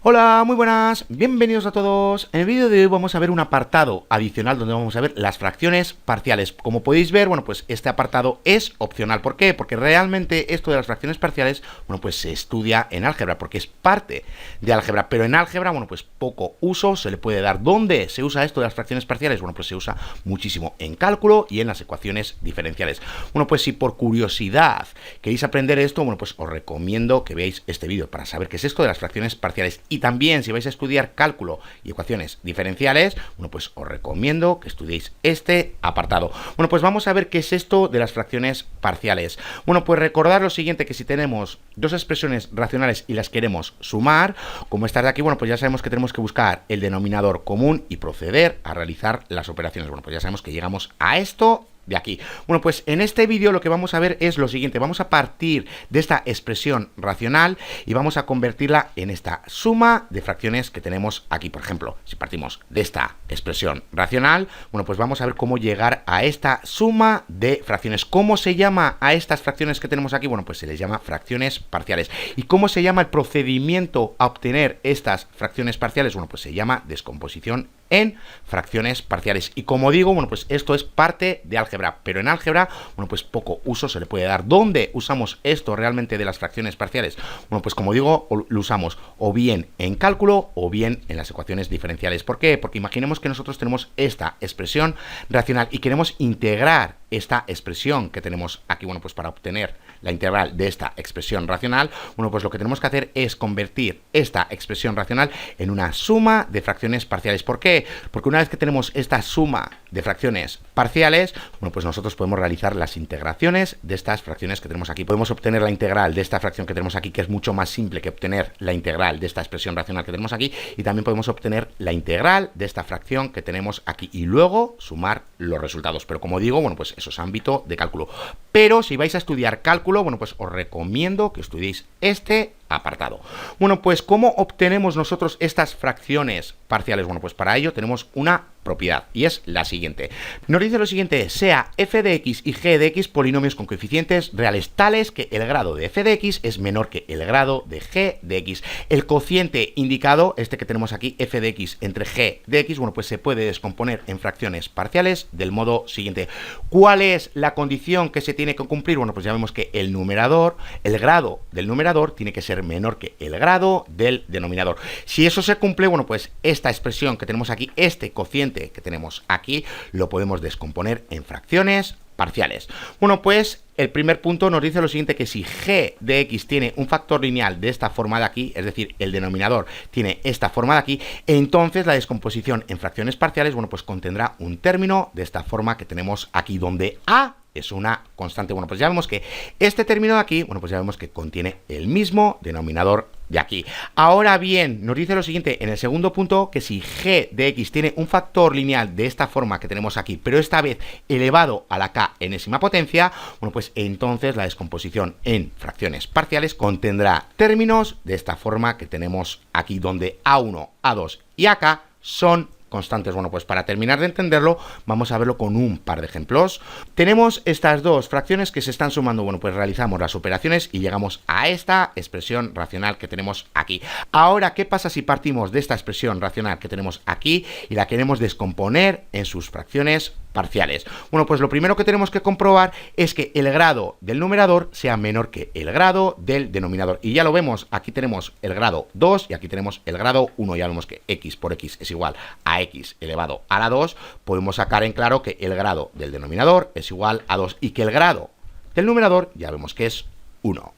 Hola, muy buenas, bienvenidos a todos. En el vídeo de hoy vamos a ver un apartado adicional donde vamos a ver las fracciones parciales. Como podéis ver, bueno, pues este apartado es opcional. ¿Por qué? Porque realmente esto de las fracciones parciales, bueno, pues se estudia en álgebra, porque es parte de álgebra. Pero en álgebra, bueno, pues poco uso se le puede dar. ¿Dónde se usa esto de las fracciones parciales? Bueno, pues se usa muchísimo en cálculo y en las ecuaciones diferenciales. Bueno, pues si por curiosidad queréis aprender esto, bueno, pues os recomiendo que veáis este vídeo para saber qué es esto de las fracciones parciales. Y también, si vais a estudiar cálculo y ecuaciones diferenciales, bueno, pues os recomiendo que estudiéis este apartado. Bueno, pues vamos a ver qué es esto de las fracciones parciales. Bueno, pues recordad lo siguiente, que si tenemos dos expresiones racionales y las queremos sumar, como estas de aquí, bueno, pues ya sabemos que tenemos que buscar el denominador común y proceder a realizar las operaciones. Bueno, pues ya sabemos que llegamos a esto de aquí. Bueno, pues en este vídeo lo que vamos a ver es lo siguiente. Vamos a partir de esta expresión racional y vamos a convertirla en esta suma de fracciones que tenemos aquí. Por ejemplo, si partimos de esta expresión racional, bueno, pues vamos a ver cómo llegar a esta suma de fracciones. ¿Cómo se llama a estas fracciones que tenemos aquí? Bueno, pues se les llama fracciones parciales. ¿Y cómo se llama el procedimiento a obtener estas fracciones parciales? Bueno, pues se llama descomposición en fracciones parciales. Y como digo, bueno, pues esto es parte de álgebra, pero en álgebra, bueno, pues poco uso se le puede dar. ¿Dónde usamos esto realmente de las fracciones parciales? Bueno, pues como digo, lo usamos o bien en cálculo o bien en las ecuaciones diferenciales. ¿Por qué? Porque imaginemos que nosotros tenemos esta expresión racional y queremos integrar esta expresión que tenemos aquí. Bueno, pues para obtener la integral de esta expresión racional, bueno, pues lo que tenemos que hacer es convertir esta expresión racional en una suma de fracciones parciales. ¿Por qué? Porque una vez que tenemos esta suma de fracciones parciales, bueno, pues nosotros podemos realizar las integraciones de estas fracciones que tenemos aquí. Podemos obtener la integral de esta fracción que tenemos aquí, que es mucho más simple que obtener la integral de esta expresión racional que tenemos aquí, y también podemos obtener la integral de esta fracción que tenemos aquí y luego sumar los resultados. Pero como digo, bueno, pues eso es ámbito de cálculo. Pero si vais a estudiar cálculo, bueno, pues os recomiendo que estudiéis este apartado. Bueno, pues ¿cómo obtenemos nosotros estas fracciones parciales? Bueno, pues para ello tenemos una propiedad y es la siguiente. Nos dice lo siguiente: sea f de x y g de x polinomios con coeficientes reales tales que el grado de f de x es menor que el grado de g de x. El cociente indicado, este que tenemos aquí, f de x entre g de x, bueno, pues se puede descomponer en fracciones parciales del modo siguiente. ¿Cuál es la condición que se tiene que cumplir? Bueno, pues ya vemos que el numerador, el grado del numerador tiene que ser menor que el grado del denominador. Si eso se cumple, bueno, pues esta expresión que tenemos aquí, este cociente que tenemos aquí, lo podemos descomponer en fracciones parciales. Bueno, pues el primer punto nos dice lo siguiente, que si g de x tiene un factor lineal de esta forma de aquí, es decir, el denominador tiene esta forma de aquí, entonces la descomposición en fracciones parciales, bueno, pues contendrá un término de esta forma que tenemos aquí, donde a es una constante. Bueno, pues ya vemos que este término de aquí, bueno, pues ya vemos que contiene el mismo denominador de aquí. Ahora bien, nos dice lo siguiente en el segundo punto, que si g de x tiene un factor lineal de esta forma que tenemos aquí, pero esta vez elevado a la k enésima potencia, bueno, pues entonces la descomposición en fracciones parciales contendrá términos de esta forma que tenemos aquí, donde a1, a2 y ak son constantes. Bueno, pues para terminar de entenderlo, vamos a verlo con un par de ejemplos. Tenemos estas dos fracciones que se están sumando. Bueno, pues realizamos las operaciones y llegamos a esta expresión racional que tenemos aquí. Ahora, ¿qué pasa si partimos de esta expresión racional que tenemos aquí y la queremos descomponer en sus fracciones parciales? Bueno, pues lo primero que tenemos que comprobar es que el grado del numerador sea menor que el grado del denominador. Y ya lo vemos, aquí tenemos el grado 2 y aquí tenemos el grado 1. Ya vemos que x por x es igual a x elevado a la 2. Podemos sacar en claro que el grado del denominador es igual a 2 y que el grado del numerador ya vemos que es 1.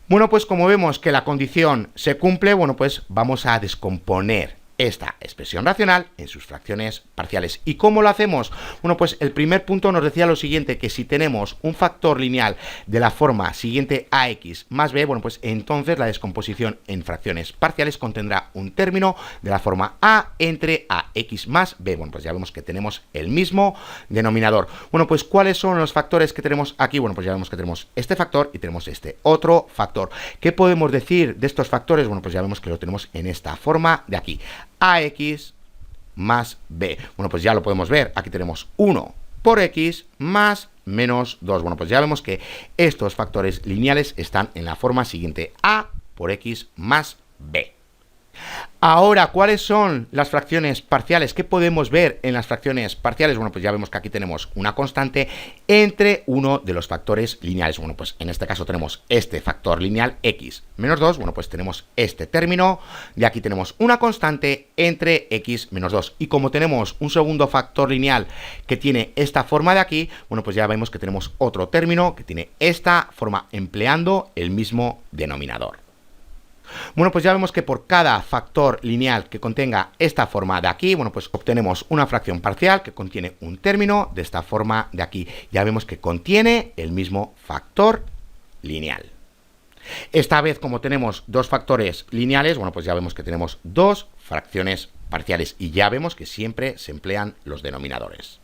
Bueno, pues como vemos que la condición se cumple, bueno, pues vamos a descomponer esta expresión racional en sus fracciones parciales. ¿Y cómo lo hacemos? Bueno, pues el primer punto nos decía lo siguiente, que si tenemos un factor lineal de la forma siguiente a x más b, bueno, pues entonces la descomposición en fracciones parciales contendrá un término de la forma a entre ax más b. Bueno, pues ya vemos que tenemos el mismo denominador. Bueno, pues ¿cuáles son los factores que tenemos aquí? Bueno, pues ya vemos que tenemos este factor y tenemos este otro factor. ¿Qué podemos decir de estos factores? Bueno, pues ya vemos que lo tenemos en esta forma de aquí, ax más b. Bueno, pues ya lo podemos ver, aquí tenemos 1 por x más menos 2. Bueno, pues ya vemos que estos factores lineales están en la forma siguiente, a por x más b. Ahora, ¿cuáles son las fracciones parciales? ¿Qué podemos ver en las fracciones parciales? Bueno, pues ya vemos que aquí tenemos una constante entre uno de los factores lineales. Bueno, pues en este caso tenemos este factor lineal x menos 2. Bueno, pues tenemos este término y aquí tenemos una constante entre x menos 2. Y como tenemos un segundo factor lineal que tiene esta forma de aquí, bueno, pues ya vemos que tenemos otro término que tiene esta forma empleando el mismo denominador. Bueno, pues ya vemos que por cada factor lineal que contenga esta forma de aquí, bueno, pues obtenemos una fracción parcial que contiene un término de esta forma de aquí. Ya vemos que contiene el mismo factor lineal. Esta vez, como tenemos dos factores lineales, bueno, pues ya vemos que tenemos dos fracciones parciales y ya vemos que siempre se emplean los denominadores.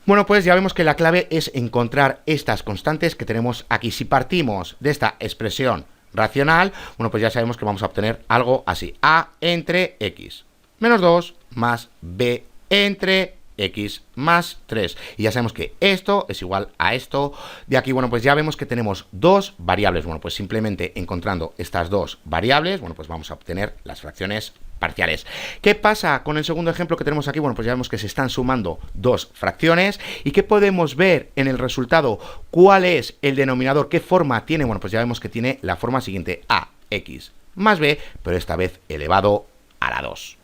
Bueno, pues ya vemos que la clave es encontrar estas constantes que tenemos aquí. Si partimos de esta expresión racional, bueno, pues ya sabemos que vamos a obtener algo así: a entre x menos 2 más b entre x más 3. Y ya sabemos que esto es igual a esto de aquí. Bueno, pues ya vemos que tenemos dos variables. Bueno, pues simplemente encontrando estas dos variables, bueno, pues vamos a obtener las fracciones parciales. ¿Qué pasa con el segundo ejemplo que tenemos aquí? Bueno, pues ya vemos que se están sumando dos fracciones. ¿Y qué podemos ver en el resultado? ¿Cuál es el denominador? ¿Qué forma tiene? Bueno, pues ya vemos que tiene la forma siguiente: ax más b, pero esta vez elevado a la 2.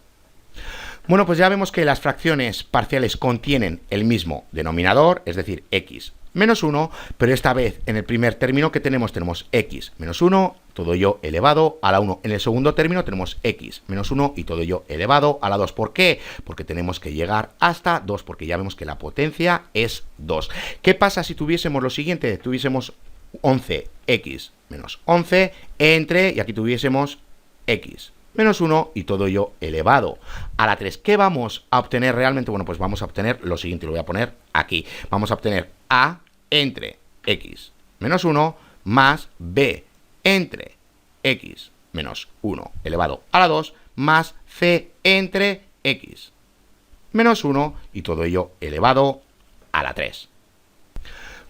Bueno, pues ya vemos que las fracciones parciales contienen el mismo denominador, es decir, x menos 1, pero esta vez en el primer término que tenemos x menos 1, todo ello elevado a la 1. En el segundo término tenemos x menos 1 y todo ello elevado a la 2. ¿Por qué? Porque tenemos que llegar hasta 2, porque ya vemos que la potencia es 2. ¿Qué pasa si tuviésemos lo siguiente? Tuviésemos 11x menos 11 entre, y aquí tuviésemos x menos 1 y todo ello elevado a la 3. ¿Qué vamos a obtener realmente? Bueno, pues vamos a obtener lo siguiente, lo voy a poner aquí. Vamos a obtener a entre x menos 1 más b entre x menos 1 elevado a la 2 más c entre x menos 1 y todo ello elevado a la 3.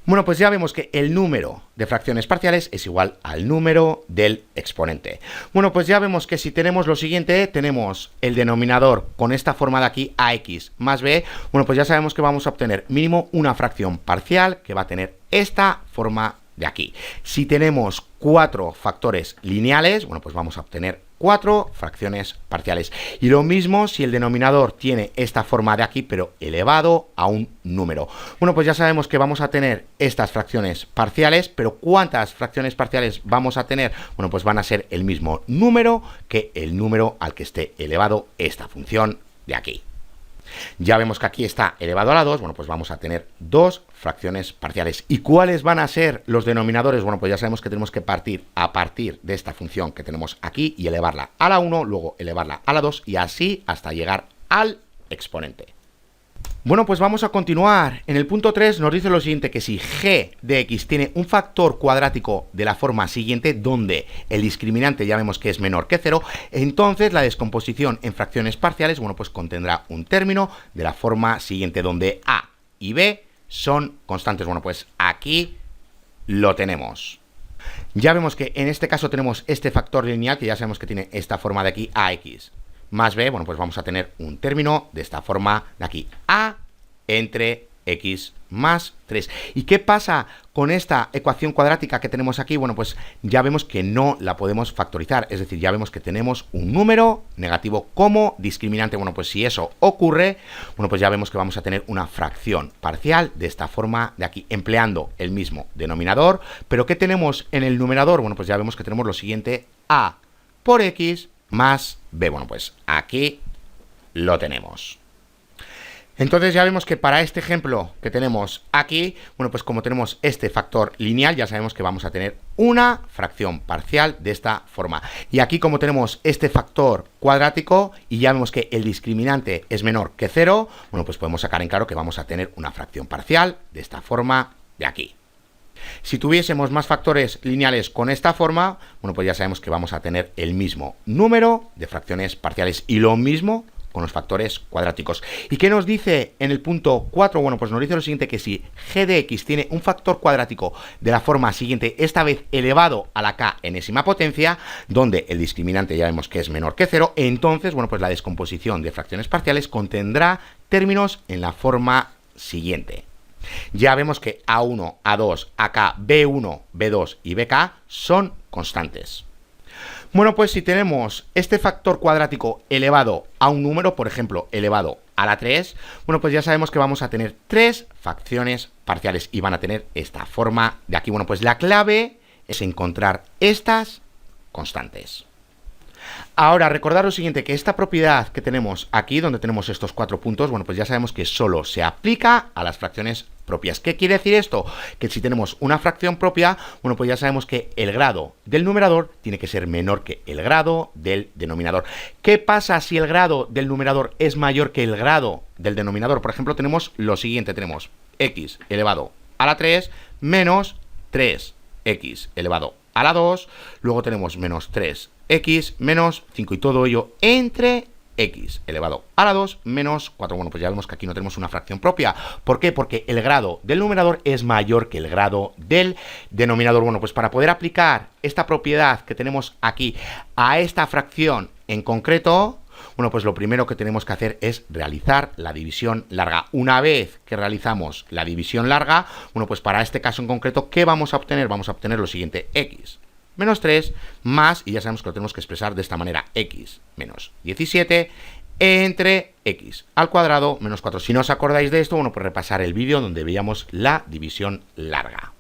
Bueno, pues ya vemos que el número de fracciones parciales es igual al número del exponente. Bueno, pues ya vemos que si tenemos lo siguiente, tenemos el denominador con esta forma de aquí, ax más b, bueno, pues ya sabemos que vamos a obtener mínimo una fracción parcial que va a tener esta forma de aquí. Si tenemos cuatro factores lineales, bueno, pues vamos a obtener 4 fracciones parciales. Y lo mismo si el denominador tiene esta forma de aquí, pero elevado a un número. Bueno, pues ya sabemos que vamos a tener estas fracciones parciales, pero ¿cuántas fracciones parciales vamos a tener? Bueno, pues van a ser el mismo número que el número al que esté elevado esta función de aquí. Ya vemos que aquí está elevado a la 2, bueno, pues vamos a tener dos fracciones parciales. ¿Y cuáles van a ser los denominadores? Bueno, pues ya sabemos que tenemos que partir a partir de esta función que tenemos aquí y elevarla a la 1, luego elevarla a la 2 y así hasta llegar al exponente. Bueno, pues vamos a continuar. En el punto 3 nos dice lo siguiente, que si g de x tiene un factor cuadrático de la forma siguiente, donde el discriminante ya vemos que es menor que 0, entonces la descomposición en fracciones parciales, bueno, pues contendrá un término de la forma siguiente, donde a y b son constantes. Bueno, pues aquí lo tenemos. Ya vemos que en este caso tenemos este factor lineal, que ya sabemos que tiene esta forma de aquí, ax más b, bueno, pues vamos a tener un término de esta forma de aquí, a entre x más 3. ¿Y qué pasa con esta ecuación cuadrática que tenemos aquí? Bueno, pues ya vemos que no la podemos factorizar, es decir, ya vemos que tenemos un número negativo como discriminante. Bueno, pues si eso ocurre, bueno, pues ya vemos que vamos a tener una fracción parcial de esta forma de aquí, empleando el mismo denominador. Pero ¿qué tenemos en el numerador? Bueno, pues ya vemos que tenemos lo siguiente, a por x más b. Bueno, pues aquí lo tenemos. Entonces ya vemos que para este ejemplo que tenemos aquí, bueno, pues como tenemos este factor lineal, ya sabemos que vamos a tener una fracción parcial de esta forma. Y aquí como tenemos este factor cuadrático y ya vemos que el discriminante es menor que 0, bueno, pues podemos sacar en claro que vamos a tener una fracción parcial de esta forma de aquí. Si tuviésemos más factores lineales con esta forma, bueno, pues ya sabemos que vamos a tener el mismo número de fracciones parciales y lo mismo con los factores cuadráticos. ¿Y qué nos dice en el punto 4? Bueno, pues nos dice lo siguiente, que si g de x tiene un factor cuadrático de la forma siguiente, esta vez elevado a la k enésima potencia, donde el discriminante ya vemos que es menor que 0, entonces, bueno, pues la descomposición de fracciones parciales contendrá términos en la forma siguiente. Ya vemos que A1, A2, AK, B1, B2 y BK son constantes. Bueno, pues si tenemos este factor cuadrático elevado a un número, por ejemplo, elevado a la 3, bueno, pues ya sabemos que vamos a tener 3 fracciones parciales y van a tener esta forma de aquí. Bueno, pues la clave es encontrar estas constantes. Ahora, recordad lo siguiente, que esta propiedad que tenemos aquí, donde tenemos estos 4 puntos, bueno, pues ya sabemos que solo se aplica a las fracciones propias. ¿Qué quiere decir esto? Que si tenemos una fracción propia, bueno, pues ya sabemos que el grado del numerador tiene que ser menor que el grado del denominador. ¿Qué pasa si el grado del numerador es mayor que el grado del denominador? Por ejemplo, tenemos lo siguiente, tenemos x elevado a la 3 menos 3x elevado a la 2, luego tenemos menos 3x menos 5 y todo ello entre x elevado a la 2 menos 4. Bueno, pues ya vemos que aquí no tenemos una fracción propia. ¿Por qué? Porque el grado del numerador es mayor que el grado del denominador. Bueno, pues para poder aplicar esta propiedad que tenemos aquí a esta fracción en concreto, bueno, pues lo primero que tenemos que hacer es realizar la división larga. Una vez que realizamos la división larga, bueno, pues para este caso en concreto, ¿qué vamos a obtener? Vamos a obtener lo siguiente, x menos 3 más, y ya sabemos que lo tenemos que expresar de esta manera, x menos 17 entre x al cuadrado menos 4. Si no os acordáis de esto, bueno, pues repasar el vídeo donde veíamos la división larga.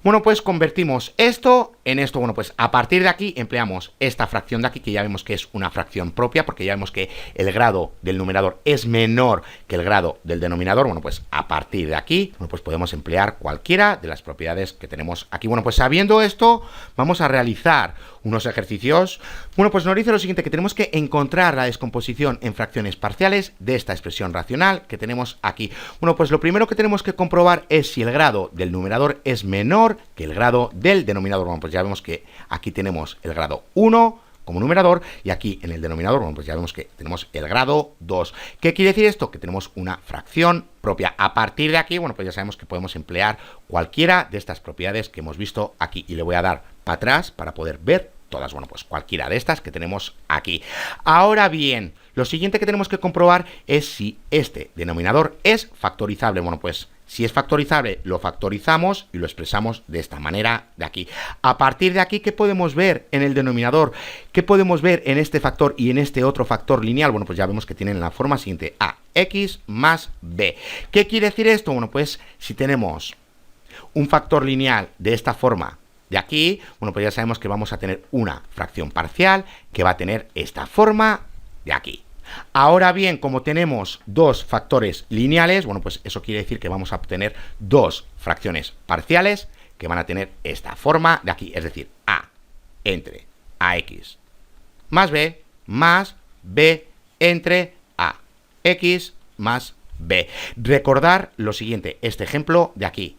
Bueno, pues convertimos esto en esto. Bueno, pues a partir de aquí empleamos esta fracción de aquí, que ya vemos que es una fracción propia, porque ya vemos que el grado del numerador es menor que el grado del denominador. Bueno, pues a partir de aquí, bueno, pues podemos emplear cualquiera de las propiedades que tenemos aquí. Bueno, pues sabiendo esto, vamos a realizar unos ejercicios. Bueno, pues nos dice lo siguiente, que tenemos que encontrar la descomposición en fracciones parciales de esta expresión racional que tenemos aquí. Bueno, pues lo primero que tenemos que comprobar es si el grado del numerador es menor que el grado del denominador. Bueno, pues ya vemos que aquí tenemos el grado 1 como numerador y aquí en el denominador, bueno, pues ya vemos que tenemos el grado 2. ¿Qué quiere decir esto? Que tenemos una fracción propia. A partir de aquí, bueno, pues ya sabemos que podemos emplear cualquiera de estas propiedades que hemos visto aquí y le voy a dar para atrás para poder ver todas. Bueno, pues cualquiera de estas que tenemos aquí. Ahora bien, lo siguiente que tenemos que comprobar es si este denominador es factorizable. Bueno, pues si es factorizable, lo factorizamos y lo expresamos de esta manera de aquí. A partir de aquí, ¿qué podemos ver en el denominador? ¿Qué podemos ver en este factor y en este otro factor lineal? Bueno, pues ya vemos que tienen la forma siguiente, ax más b. ¿Qué quiere decir esto? Bueno, pues si tenemos un factor lineal de esta forma de aquí, bueno, pues ya sabemos que vamos a tener una fracción parcial que va a tener esta forma de aquí. Ahora bien, como tenemos dos factores lineales, bueno, pues eso quiere decir que vamos a obtener dos fracciones parciales que van a tener esta forma de aquí, es decir, a entre ax más b entre ax más b. Recordar lo siguiente, este ejemplo de aquí.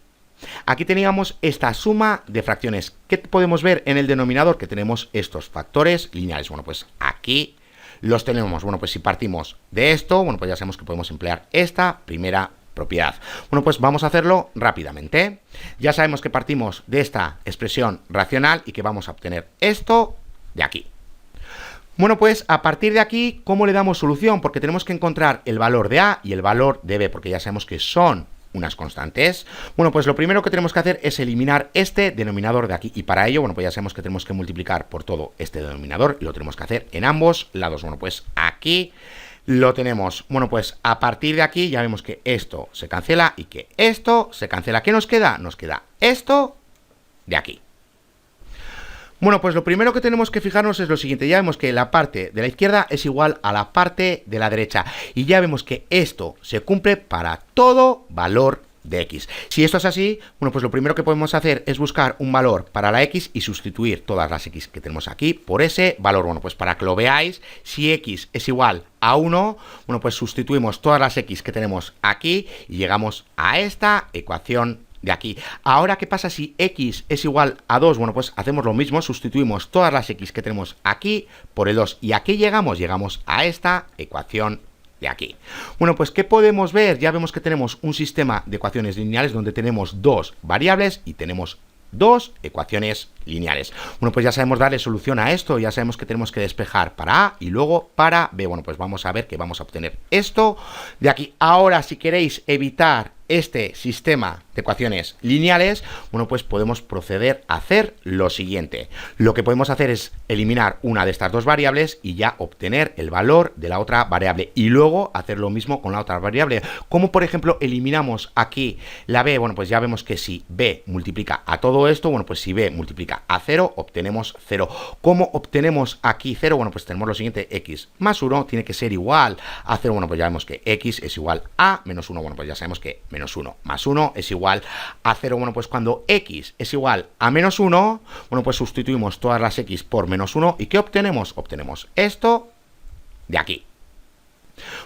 Aquí teníamos esta suma de fracciones. ¿Qué podemos ver en el denominador? Que tenemos estos factores lineales. Bueno, pues aquí los tenemos. Bueno, pues si partimos de esto, bueno, pues ya sabemos que podemos emplear esta primera propiedad. Bueno, pues vamos a hacerlo rápidamente. Ya sabemos que partimos de esta expresión racional y que vamos a obtener esto de aquí. Bueno, pues a partir de aquí, ¿cómo le damos solución? Porque tenemos que encontrar el valor de a y el valor de b, porque ya sabemos que son unas constantes. Bueno, pues lo primero que tenemos que hacer es eliminar este denominador de aquí y para ello, bueno, pues ya sabemos que tenemos que multiplicar por todo este denominador y lo tenemos que hacer en ambos lados. Bueno, pues aquí lo tenemos. Bueno, pues a partir de aquí ya vemos que esto se cancela y que esto se cancela. ¿Qué nos queda? Nos queda esto de aquí. Bueno, pues lo primero que tenemos que fijarnos es lo siguiente. Ya vemos que la parte de la izquierda es igual a la parte de la derecha. Y ya vemos que esto se cumple para todo valor de x. Si esto es así, bueno, pues lo primero que podemos hacer es buscar un valor para la x y sustituir todas las x que tenemos aquí por ese valor. Bueno, pues para que lo veáis, si x es igual a 1, bueno, pues sustituimos todas las x que tenemos aquí y llegamos a esta ecuación de aquí. Ahora, ¿qué pasa si x es igual a 2? Bueno, pues hacemos lo mismo, sustituimos todas las x que tenemos aquí por el 2. ¿Y a qué llegamos? Llegamos a esta ecuación de aquí. Bueno, pues ¿qué podemos ver? Ya vemos que tenemos un sistema de ecuaciones lineales donde tenemos dos variables y tenemos dos ecuaciones lineales. Bueno, pues ya sabemos darle solución a esto, ya sabemos que tenemos que despejar para A y luego para B. Bueno, pues vamos a ver que vamos a obtener esto de aquí. Ahora, si queréis evitar este sistema de ecuaciones lineales, bueno, pues podemos proceder a hacer lo siguiente. Lo que podemos hacer es eliminar una de estas dos variables y ya obtener el valor de la otra variable y luego hacer lo mismo con la otra variable. Como por ejemplo eliminamos aquí la b, bueno, pues ya vemos que si b multiplica a todo esto, bueno, pues si b multiplica a 0, obtenemos 0. ¿Cómo obtenemos aquí 0? Bueno, pues tenemos lo siguiente, x más 1 tiene que ser igual a 0. Bueno, pues ya vemos que x es igual a menos 1. Bueno, pues ya sabemos que menos 1 más 1 es igual a 0. Bueno, pues cuando x es igual a menos 1, bueno, pues sustituimos todas las x por menos 1. ¿Y qué obtenemos? Obtenemos esto de aquí.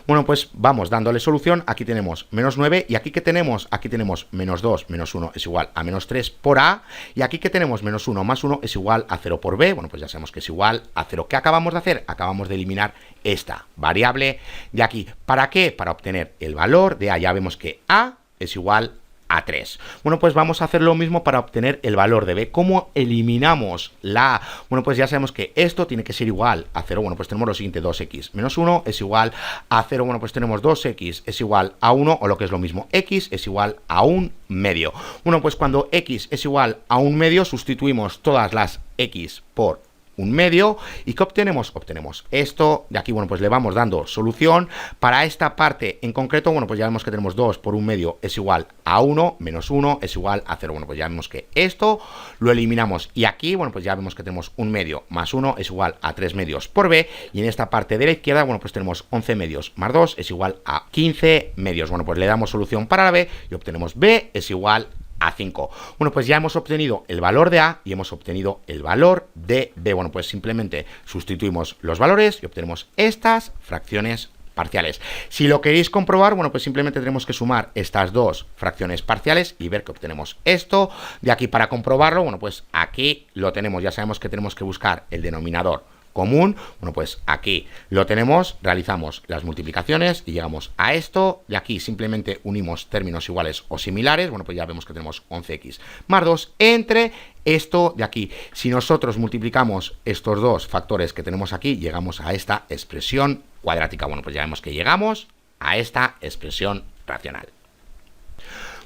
Bueno, pues vamos dándole solución. Aquí tenemos menos 9 y aquí que tenemos, aquí tenemos menos 2 menos 1 es igual a menos 3 por A, y aquí que tenemos menos 1 más 1 es igual a 0 por B. Bueno, pues ya sabemos que es igual a 0. ¿Qué acabamos de hacer? Acabamos de eliminar esta variable de aquí. ¿Para qué? Para obtener el valor de A. Ya vemos que A es igual a 3. Bueno, pues vamos a hacer lo mismo para obtener el valor de B. ¿Cómo eliminamos la A? Bueno, pues ya sabemos que esto tiene que ser igual a 0. Bueno, pues tenemos lo siguiente, 2x menos 1 es igual a 0. Bueno, pues tenemos 2x es igual a 1, o lo que es lo mismo, x es igual a 1 medio. Bueno, pues cuando x es igual a 1 medio, sustituimos todas las x por 1 medio. ¿Y qué obtenemos? Obtenemos esto de aquí. Bueno, pues le vamos dando solución. Para esta parte en concreto, bueno, pues ya vemos que tenemos 2 por 1 medio es igual a 1, menos 1 es igual a 0. Bueno, pues ya vemos que esto lo eliminamos. Y aquí, bueno, pues ya vemos que tenemos 1 medio más 1 es igual a 3 medios por B. Y en esta parte de la izquierda, bueno, pues tenemos 11 medios más 2 es igual a 15 medios. Bueno, pues le damos solución para la B y obtenemos B es igual a 5. Bueno, pues ya hemos obtenido el valor de A y hemos obtenido el valor de B. Bueno, pues simplemente sustituimos los valores y obtenemos estas fracciones parciales. Si lo queréis comprobar, bueno, pues simplemente tenemos que sumar estas dos fracciones parciales y ver que obtenemos esto de aquí. Para comprobarlo, bueno, pues aquí lo tenemos. Ya sabemos que tenemos que buscar el denominador común. Bueno, pues aquí lo tenemos, realizamos las multiplicaciones y llegamos a esto. Y aquí simplemente unimos términos iguales o similares. Bueno, pues ya vemos que tenemos 11x más 2 entre esto de aquí. Si nosotros multiplicamos estos dos factores que tenemos aquí, llegamos a esta expresión cuadrática. Bueno, pues ya vemos que llegamos a esta expresión racional.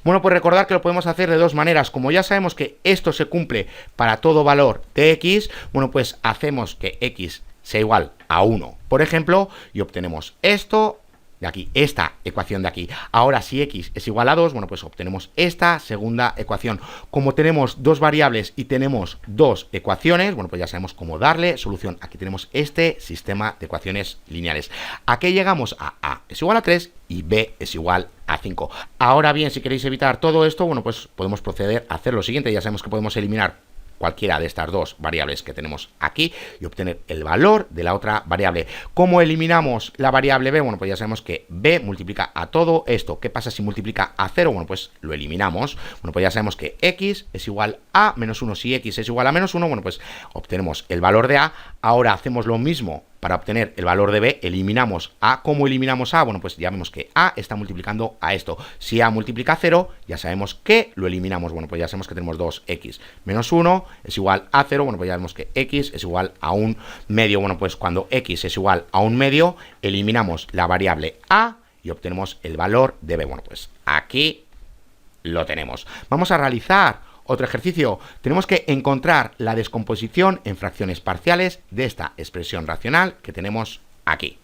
Bueno, pues recordar que lo podemos hacer de dos maneras. Como ya sabemos que esto se cumple para todo valor de x, bueno, pues hacemos que x sea igual a 1, por ejemplo, y obtenemos esto de aquí, esta ecuación de aquí. Ahora, si x es igual a 2, bueno, pues obtenemos esta segunda ecuación. Como tenemos dos variables y tenemos dos ecuaciones, bueno, pues ya sabemos cómo darle solución. Aquí tenemos este sistema de ecuaciones lineales. ¿A qué llegamos? A es igual a 3 y b es igual a 5. Ahora bien, si queréis evitar todo esto, bueno, pues podemos proceder a hacer lo siguiente. Ya sabemos que podemos eliminar cualquiera de estas dos variables que tenemos aquí y obtener el valor de la otra variable. ¿Cómo eliminamos la variable b? Bueno, pues ya sabemos que b multiplica a todo esto. ¿Qué pasa si multiplica a 0? Bueno, pues lo eliminamos. Bueno, pues ya sabemos que x es igual a menos 1. Si x es igual a menos 1, bueno, pues obtenemos el valor de a. Ahora hacemos lo mismo para obtener el valor de b, eliminamos a. ¿Cómo eliminamos a? Bueno, pues ya vemos que a está multiplicando a esto. Si a multiplica a 0, ya sabemos que lo eliminamos. Bueno, pues ya sabemos que tenemos 2x menos 1 es igual a 0. Bueno, pues ya vemos que x es igual a 1 medio. Bueno, pues cuando x es igual a 1 medio, eliminamos la variable a y obtenemos el valor de b. Bueno, pues aquí lo tenemos. Vamos a realizar otro ejercicio. Tenemos que encontrar la descomposición en fracciones parciales de esta expresión racional que tenemos aquí.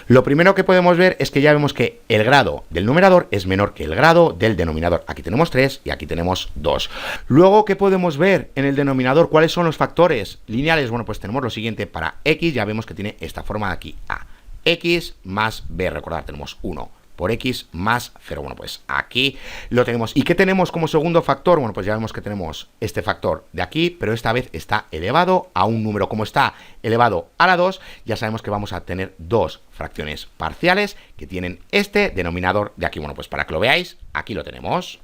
Lo primero que podemos ver es que ya vemos que el grado del numerador es menor que el grado del denominador. Aquí tenemos 3 y aquí tenemos 2. Luego, ¿qué podemos ver en el denominador? ¿Cuáles son los factores lineales? Bueno, pues tenemos lo siguiente. Para x ya vemos que tiene esta forma de aquí. A. X más b. Recordad, tenemos 1 por x más 0. Bueno, pues aquí lo tenemos. ¿Y qué tenemos como segundo factor? Bueno, pues ya vemos que tenemos este factor de aquí, pero esta vez está elevado a un número. Como está elevado a la 2, ya sabemos que vamos a tener dos fracciones parciales que tienen este denominador de aquí. Bueno, pues para que lo veáis, aquí lo tenemos.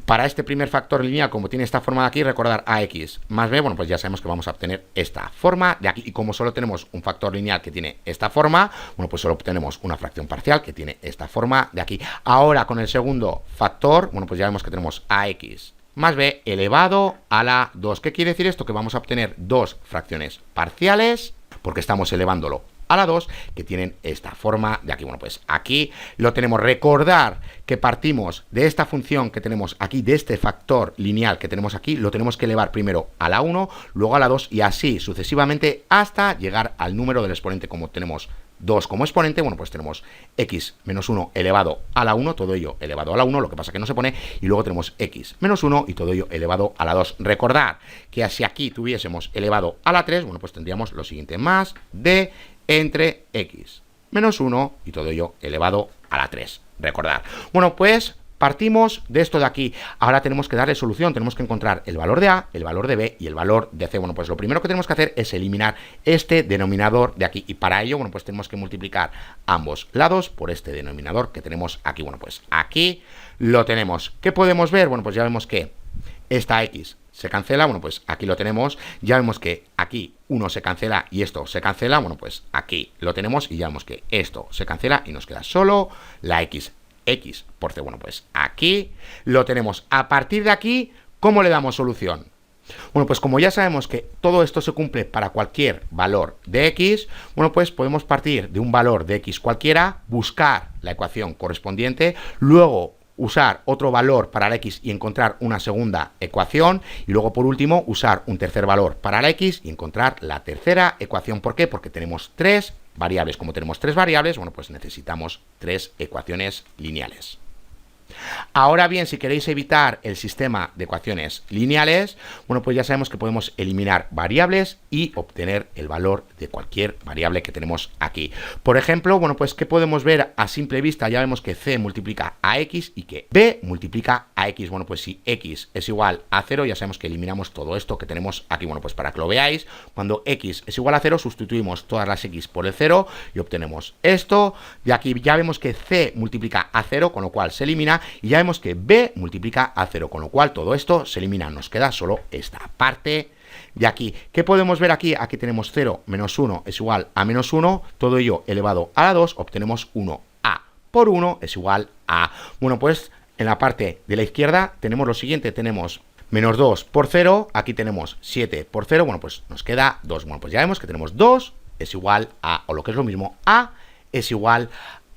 Para este primer factor lineal, como tiene esta forma de aquí, recordar ax más b, bueno, pues ya sabemos que vamos a obtener esta forma de aquí. Y como solo tenemos un factor lineal que tiene esta forma, bueno, pues solo obtenemos una fracción parcial que tiene esta forma de aquí. Ahora, con el segundo factor, bueno, pues ya vemos que tenemos ax más b elevado a la 2. ¿Qué quiere decir esto? Que vamos a obtener dos fracciones parciales, porque estamos elevándolo a la 2, que tienen esta forma de aquí. Bueno, pues aquí lo tenemos. Recordar que partimos de esta función que tenemos aquí, de este factor lineal que tenemos aquí, lo tenemos que elevar primero a la 1, luego a la 2 y así sucesivamente hasta llegar al número del exponente. Como tenemos 2 como exponente, bueno, pues tenemos x menos 1 elevado a la 1, todo ello elevado a la 1, lo que pasa que no se pone, y luego tenemos x menos 1 y todo ello elevado a la 2. Recordar que si aquí tuviésemos elevado a la 3, bueno, pues tendríamos lo siguiente, más d entre x menos 1 y todo ello elevado a la 3. Recordar. Bueno, pues partimos de esto de aquí. Ahora tenemos que darle solución. Tenemos que encontrar el valor de a, el valor de b y el valor de c. Bueno, pues lo primero que tenemos que hacer es eliminar este denominador de aquí. Y para ello, bueno, pues tenemos que multiplicar ambos lados por este denominador que tenemos aquí. Bueno, pues aquí lo tenemos. ¿Qué podemos ver? Bueno, pues ya vemos que esta x se cancela, bueno, pues aquí lo tenemos. Ya vemos que aquí 1 se cancela y esto se cancela, bueno, pues aquí lo tenemos y ya vemos que esto se cancela y nos queda solo la x por c. Bueno, pues aquí lo tenemos. A partir de aquí, ¿cómo le damos solución? Bueno, pues como ya sabemos que todo esto se cumple para cualquier valor de x, bueno, pues podemos partir de un valor de x cualquiera, buscar la ecuación correspondiente, luego usar otro valor para la x y encontrar una segunda ecuación, y luego por último usar un tercer valor para la x y encontrar la tercera ecuación. ¿Por qué? Porque tenemos tres variables. Como tenemos tres variables, bueno, pues necesitamos tres ecuaciones lineales. Ahora bien, si queréis evitar el sistema de ecuaciones lineales, bueno, pues ya sabemos que podemos eliminar variables y obtener el valor de cualquier variable que tenemos aquí. Por ejemplo, bueno, pues ¿qué podemos ver a simple vista? Ya vemos que c multiplica a x y que b multiplica a x. Bueno, pues si x es igual a 0, ya sabemos que eliminamos todo esto que tenemos aquí. Bueno, pues para que lo veáis, cuando x es igual a 0, sustituimos todas las x por el 0 y obtenemos esto. Y aquí ya vemos que c multiplica a 0, con lo cual se elimina. Y ya vemos que b multiplica a 0, con lo cual todo esto se elimina. Nos queda solo esta parte de aquí. ¿Qué podemos ver aquí? Aquí tenemos 0 menos 1 es igual a menos 1. Todo ello elevado a la 2. Obtenemos 1. A por 1 es igual a... Bueno, pues en la parte de la izquierda tenemos lo siguiente. Tenemos menos 2 por 0. Aquí tenemos 7 por 0. Bueno, pues nos queda 2. Bueno, pues ya vemos que tenemos 2 es igual a, o lo que es lo mismo, a es igual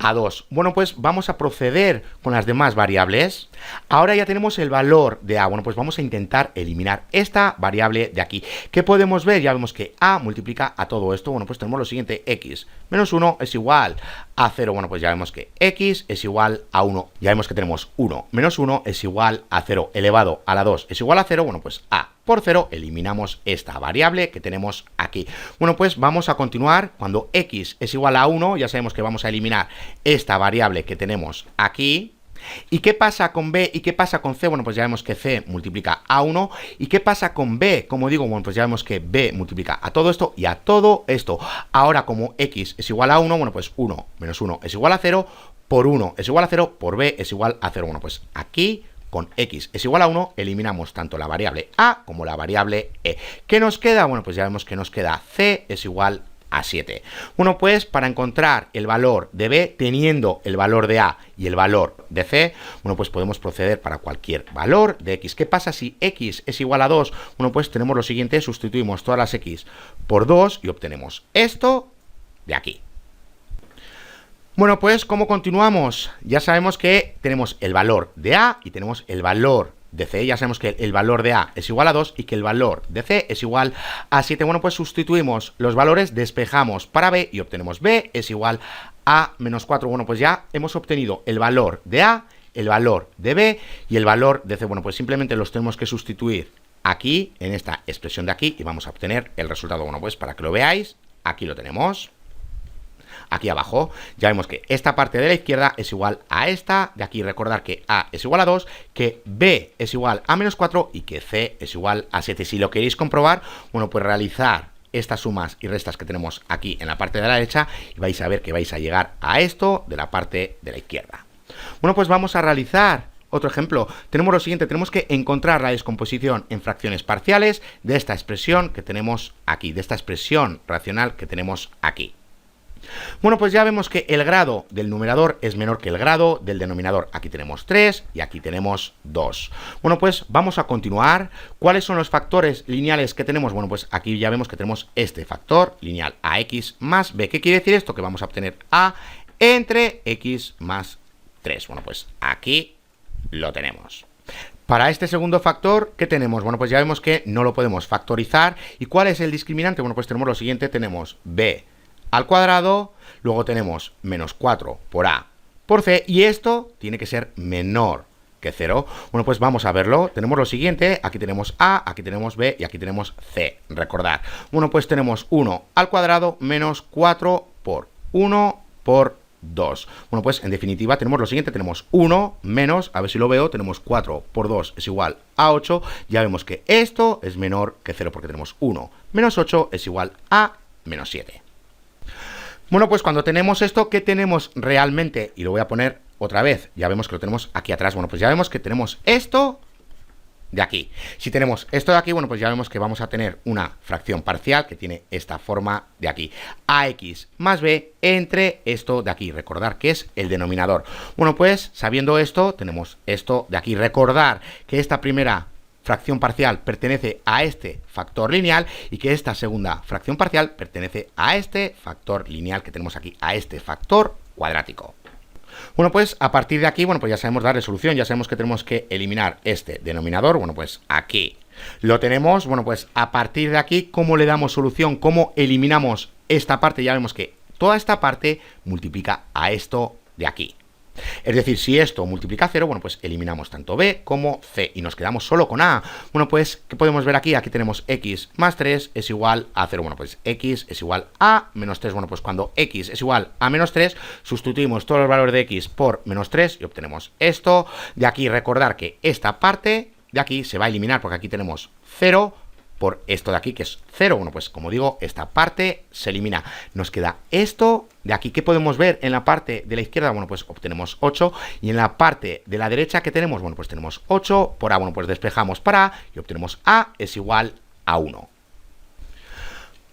a 2. Bueno, pues vamos a proceder con las demás variables. Ahora ya tenemos el valor de a. Bueno, pues vamos a intentar eliminar esta variable de aquí. ¿Qué podemos ver? Ya vemos que a multiplica a todo esto. Bueno, pues tenemos lo siguiente, x menos 1 es igual a 0. Bueno, pues ya vemos que x es igual a 1. Ya vemos que tenemos 1 menos 1 es igual a 0 elevado a la 2 es igual a 0. Bueno, pues a por 0 eliminamos esta variable que tenemos aquí. Bueno, pues vamos a continuar. Cuando x es igual a 1, ya sabemos que vamos a eliminar esta variable que tenemos aquí. ¿Y qué pasa con b y qué pasa con c? Bueno, pues ya vemos que c multiplica a 1. ¿Y qué pasa con b? Como digo, bueno, pues ya vemos que b multiplica a todo esto y a todo esto. Ahora, como x es igual a 1, bueno, pues 1 menos 1 es igual a 0, por 1 es igual a 0, por b es igual a 0. Bueno, pues aquí con x es igual a 1, eliminamos tanto la variable a como la variable e. ¿Qué nos queda? Bueno, pues ya vemos que nos queda c es igual a 7. Bueno, pues para encontrar el valor de b teniendo el valor de a y el valor de c, bueno, pues podemos proceder para cualquier valor de x. ¿Qué pasa si x es igual a 2? Bueno, pues tenemos lo siguiente, sustituimos todas las x por 2 y obtenemos esto de aquí. Bueno, pues ¿cómo continuamos? Ya sabemos que tenemos el valor de a y tenemos el valor de c. Ya sabemos que el valor de a es igual a 2 y que el valor de c es igual a 7. Bueno, pues sustituimos los valores, despejamos para b y obtenemos b es igual a menos 4. Bueno, pues ya hemos obtenido el valor de a, el valor de b y el valor de c. Bueno, pues simplemente los tenemos que sustituir aquí, en esta expresión de aquí, y vamos a obtener el resultado. Bueno, pues para que lo veáis, aquí lo tenemos. Aquí abajo ya vemos que esta parte de la izquierda es igual a esta de aquí. Recordar que a es igual a 2, que b es igual a menos 4 y que c es igual a 7. Si lo queréis comprobar, bueno, pues realizar estas sumas y restas que tenemos aquí en la parte de la derecha y vais a ver que vais a llegar a esto de la parte de la izquierda. Bueno, pues vamos a realizar otro ejemplo. Tenemos lo siguiente, tenemos que encontrar la descomposición en fracciones parciales de esta expresión que tenemos aquí, de esta expresión racional que tenemos aquí. Bueno, pues ya vemos que el grado del numerador es menor que el grado del denominador. Aquí tenemos 3 y aquí tenemos 2. Bueno, pues vamos a continuar. ¿Cuáles son los factores lineales que tenemos? Bueno, pues aquí ya vemos que tenemos este factor lineal ax más b. ¿Qué quiere decir esto? Que vamos a obtener a entre x más 3. Bueno, pues aquí lo tenemos. Para este segundo factor, ¿qué tenemos? Bueno, pues ya vemos que no lo podemos factorizar. ¿Y cuál es el discriminante? Bueno, pues tenemos lo siguiente, tenemos b al cuadrado, luego tenemos menos 4 por a por c, y esto tiene que ser menor que 0. Bueno, pues vamos a verlo. Tenemos lo siguiente, aquí tenemos a, aquí tenemos b y aquí tenemos c. Recordad. Bueno, pues tenemos 1 al cuadrado menos 4 por 1 por 2. Bueno, pues en definitiva tenemos lo siguiente, tenemos 1 menos, a ver si lo veo, tenemos 4 por 2 es igual a 8. Ya vemos que esto es menor que 0 porque tenemos 1 menos 8 es igual a menos 7. Bueno, pues cuando tenemos esto, ¿qué tenemos realmente? Y lo voy a poner otra vez. Ya vemos que lo tenemos aquí atrás. Bueno, pues ya vemos que tenemos esto de aquí. Si tenemos esto de aquí, bueno, pues ya vemos que vamos a tener una fracción parcial que tiene esta forma de aquí. Ax más b entre esto de aquí. Recordar que es el denominador. Bueno, pues sabiendo esto, tenemos esto de aquí. Recordar que esta primera fracción parcial pertenece a este factor lineal y que esta segunda fracción parcial pertenece a este factor lineal que tenemos aquí, a este factor cuadrático. Bueno, pues a partir de aquí, bueno, pues ya sabemos darle solución, ya sabemos que tenemos que eliminar este denominador. Bueno, pues aquí lo tenemos. Bueno, pues a partir de aquí, ¿cómo le damos solución? ¿Cómo eliminamos esta parte? Ya vemos que toda esta parte multiplica a esto de aquí. Es decir, si esto multiplica a 0, bueno, pues eliminamos tanto b como c y nos quedamos solo con a. Bueno, pues, ¿qué podemos ver aquí? Aquí tenemos x más 3 es igual a 0. Bueno, pues x es igual a menos 3. Bueno, pues cuando x es igual a menos 3, sustituimos todos los valores de x por menos 3 y obtenemos esto. De aquí, recordar que esta parte de aquí se va a eliminar porque aquí tenemos 0 por esto de aquí, que es 0. Bueno, pues como digo, esta parte se elimina. Nos queda esto de aquí. ¿Qué podemos ver en la parte de la izquierda? Bueno, pues obtenemos 8. Y en la parte de la derecha, ¿qué tenemos? Bueno, pues tenemos 8 por a. Bueno, pues despejamos para a y obtenemos a es igual a 1.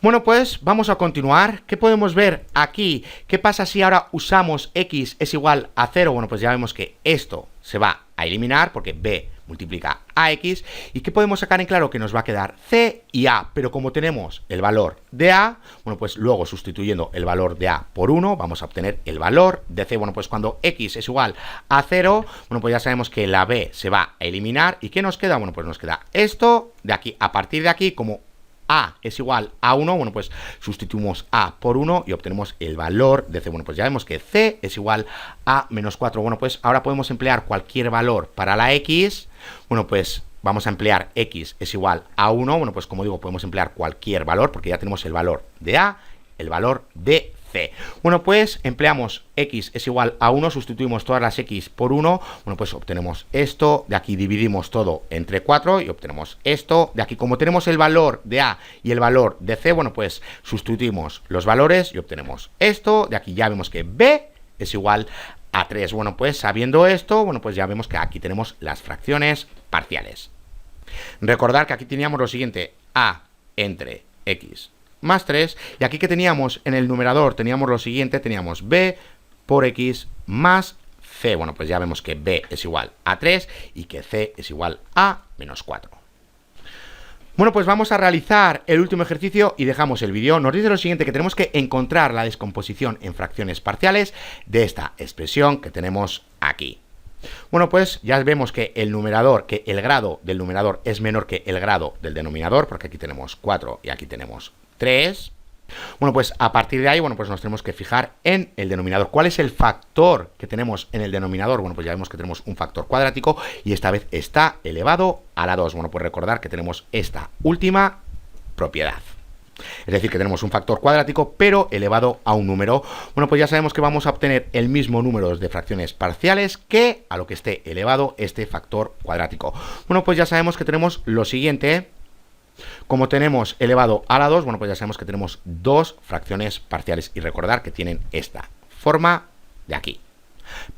Bueno, pues vamos a continuar. ¿Qué podemos ver aquí? ¿Qué pasa si ahora usamos x es igual a 0? Bueno, pues ya vemos que esto se va a eliminar porque b multiplica a x. ¿Y qué podemos sacar en claro? Que nos va a quedar c y a. Pero como tenemos el valor de a, bueno, pues luego sustituyendo el valor de a por 1, vamos a obtener el valor de c. Bueno, pues cuando x es igual a 0, bueno, pues ya sabemos que la b se va a eliminar. ¿Y qué nos queda? Bueno, pues nos queda esto de aquí. A partir de aquí, como a es igual a 1, bueno, pues sustituimos a por 1 y obtenemos el valor de c. Bueno, pues ya vemos que c es igual a menos 4. Bueno, pues ahora podemos emplear cualquier valor para la x. Bueno, pues vamos a emplear x es igual a 1. Bueno, pues como digo, podemos emplear cualquier valor porque ya tenemos el valor de a, el valor de c. Bueno, pues empleamos x es igual a 1, sustituimos todas las x por 1, bueno, pues obtenemos esto, de aquí dividimos todo entre 4 y obtenemos esto, de aquí como tenemos el valor de a y el valor de c, bueno, pues sustituimos los valores y obtenemos esto, de aquí ya vemos que b es igual a 3. Bueno, pues sabiendo esto, bueno, pues ya vemos que aquí tenemos las fracciones parciales. Recordar que aquí teníamos lo siguiente, a entre x más 3, y aquí que teníamos en el numerador, teníamos lo siguiente, teníamos b por x más c. Bueno, pues ya vemos que b es igual a 3 y que c es igual a menos 4. Bueno, pues vamos a realizar el último ejercicio y dejamos el vídeo. Nos dice lo siguiente, que tenemos que encontrar la descomposición en fracciones parciales de esta expresión que tenemos aquí. Bueno, pues ya vemos que el numerador, que el grado del numerador es menor que el grado del denominador, porque aquí tenemos 4 y aquí tenemos 3. Bueno, pues a partir de ahí, bueno, pues nos tenemos que fijar en el denominador. ¿Cuál es el factor que tenemos en el denominador? Bueno, pues ya vemos que tenemos un factor cuadrático y esta vez está elevado a la 2. Bueno, pues recordar que tenemos esta última propiedad. Es decir, que tenemos un factor cuadrático, pero elevado a un número. Bueno, pues ya sabemos que vamos a obtener el mismo número de fracciones parciales que a lo que esté elevado este factor cuadrático. Bueno, pues ya sabemos que tenemos lo siguiente. Como tenemos elevado a la 2, bueno, pues ya sabemos que tenemos dos fracciones parciales. Y recordar que tienen esta forma de aquí.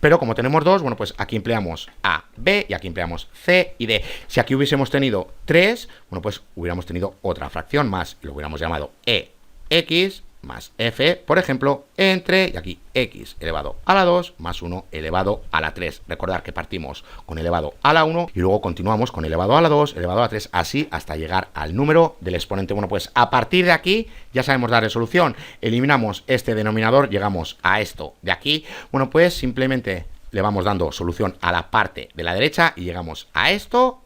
Pero como tenemos 2, bueno, pues aquí empleamos A, B y aquí empleamos C y D. Si aquí hubiésemos tenido 3, bueno, pues hubiéramos tenido otra fracción más. Lo hubiéramos llamado EX más F, por ejemplo, entre, y aquí X elevado a la 2 más 1 elevado a la 3. Recordar que partimos con elevado a la 1 y luego continuamos con elevado a la 2, elevado a la 3, así hasta llegar al número del exponente. Bueno, pues a partir de aquí ya sabemos darle solución. Eliminamos este denominador, llegamos a esto de aquí. Bueno, pues simplemente le vamos dando solución a la parte de la derecha y llegamos a esto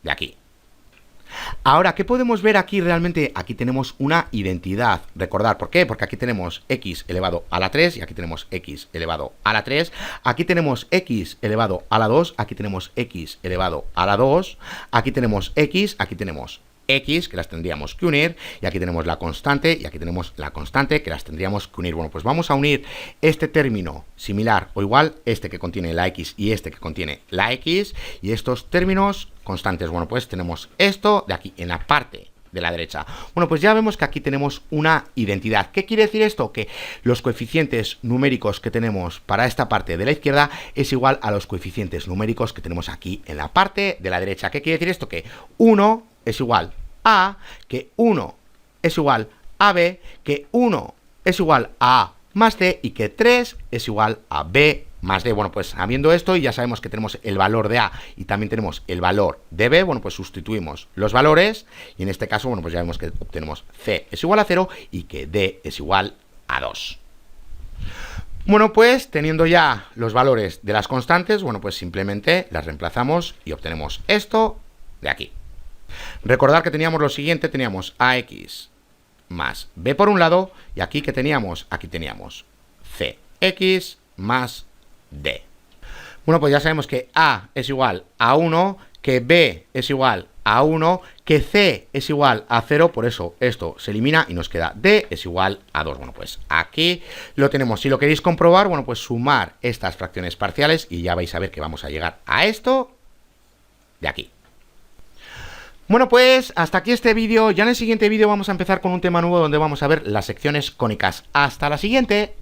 de aquí. Ahora, ¿qué podemos ver aquí realmente? Aquí tenemos una identidad. Recordar, ¿por qué? Porque aquí tenemos x elevado a la 3 y aquí tenemos x elevado a la 3. Aquí tenemos x elevado a la 2, aquí tenemos x elevado a la 2. Aquí tenemos x, aquí tenemos x, que las tendríamos que unir, y aquí tenemos la constante, y aquí tenemos la constante, que las tendríamos que unir. Bueno, pues vamos a unir este término similar o igual, este que contiene la x y este que contiene la x, y estos términos constantes. Bueno, pues tenemos esto de aquí, en la parte de la derecha. Bueno, pues ya vemos que aquí tenemos una identidad. ¿Qué quiere decir esto? Que los coeficientes numéricos que tenemos para esta parte de la izquierda es igual a los coeficientes numéricos que tenemos aquí en la parte de la derecha. ¿Qué quiere decir esto? Que 1 es igual a, que 1 es igual a b, que 1 es igual a a más c y que 3 es igual a b más d. Bueno, pues sabiendo esto y ya sabemos que tenemos el valor de a y también tenemos el valor de b, bueno, pues sustituimos los valores y en este caso, bueno, pues ya vemos que obtenemos c es igual a 0 y que d es igual a 2. Bueno, pues teniendo ya los valores de las constantes, bueno, pues simplemente las reemplazamos y obtenemos esto de aquí. Recordad que teníamos lo siguiente, teníamos ax más b por un lado, y aquí que teníamos, aquí teníamos cx más d. Bueno, pues ya sabemos que a es igual a 1, que b es igual a 1, que c es igual a 0, por eso esto se elimina y nos queda d es igual a 2. Bueno, pues aquí lo tenemos. Si lo queréis comprobar, bueno, pues sumar estas fracciones parciales y ya vais a ver que vamos a llegar a esto de aquí. Bueno, pues hasta aquí este vídeo. Ya en el siguiente vídeo vamos a empezar con un tema nuevo donde vamos a ver las secciones cónicas. ¡Hasta la siguiente!